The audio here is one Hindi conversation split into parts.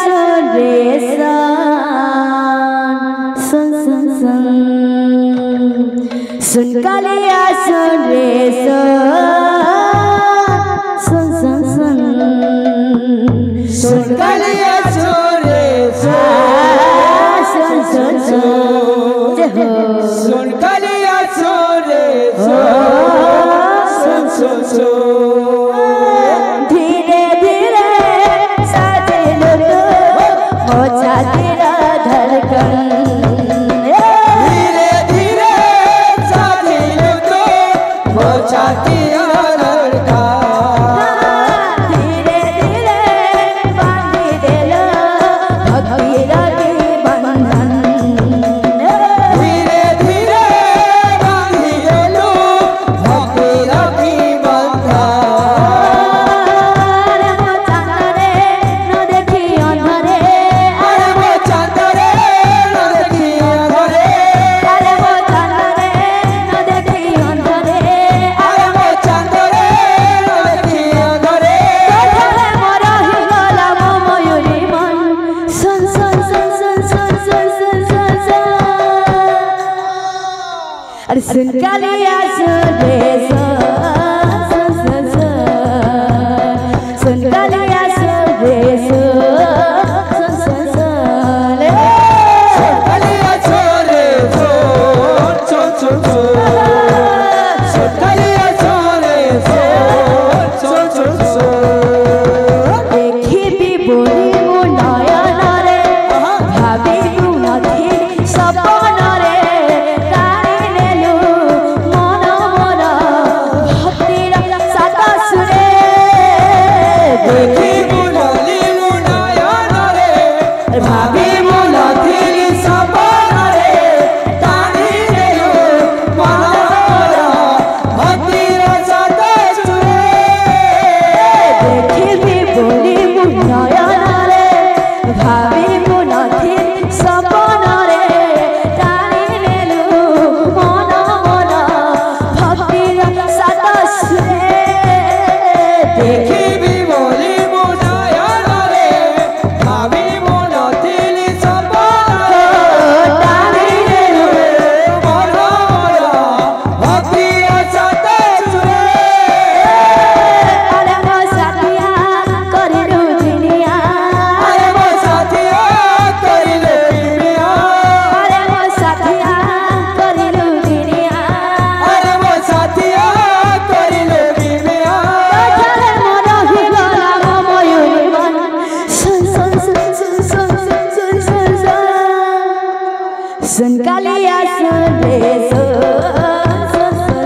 सुन रे सुन सुन सुन सुन कालिया सुन रे सुन सुन सुन सुन कालिया सुन रे सुन सुन सुन सुन कालिया सुन रे सुन सुन सुन धीरे धीरे साजिल तो मोचा तेरा धड़कन धीरे धीरे साजिल तो मोचा तेरा धड़कन धीरे धीरे बांधी देलो भक्ति रगी बंधन धीरे धीरे बांधी देलो भक्ति रगी बंधन अरे वो चांद रे न देखी अंधरे अरे वो चांद रे न देखी अंधरे अरे वो चांद रे न देखी अंधरे अरे वो चांद रे न देखी अंधरे तोरे मोरा हिगला मो मयूरी मन सुन सुन सुन सुन सुन सुन सुन सुन सुन अरे सुन कालिया सुन रे सुन सुन सुन सुन कालिया सुन रे सुन सुन सुन कालिया छोरे छोड़ छोड़ छोड़ कालिया छोरे छोड़ छोड़ छोड़ देखी भी बोली मो नयन रे भाभी तू नथी सपन रे तारी नेलु मन मोर भक्तिर सादा सुरे देखी बुलाली मुनायन रे भाभी मुलाथिली सपन रे तानी नेलु मनोरा भक्तिर सदा सुरे देखी भी बोली मो नयन रे भाभी मो नथी सपन रे तारी नेलु मन मोर भक्तिर सादा सुरे देखी भी बोली मुनायन रे भाभी मुलाथिली सपन रे तानी नेलु मनोरा भक्तिर सदा सुरे अरे वो साथिया करिलु दुनिया अरे वो साथिया करिले पिया अरे वो साथिया करिलु दुनिया अरे वो साथिया करिले पिया तोरे मोर हिगला मो मयूरी मन सुन सुन सुन सुन सुन सुन सुन सुन सुन कालिया सुन रे सुन सुन सुन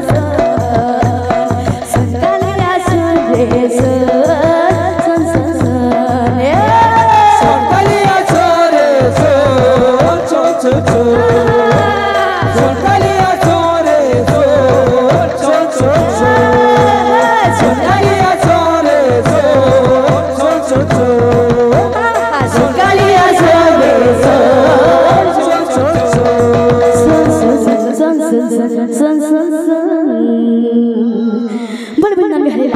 सुन कालिया सुन रे सुन सुन सुन कालिया छोरे छोड़ कालिया छोरे छोड़ कालिया छोरे छोड़ कालिया सुन रे सुन सुन सुन सुन सुन सुन सुन बोल बोल नाम हरे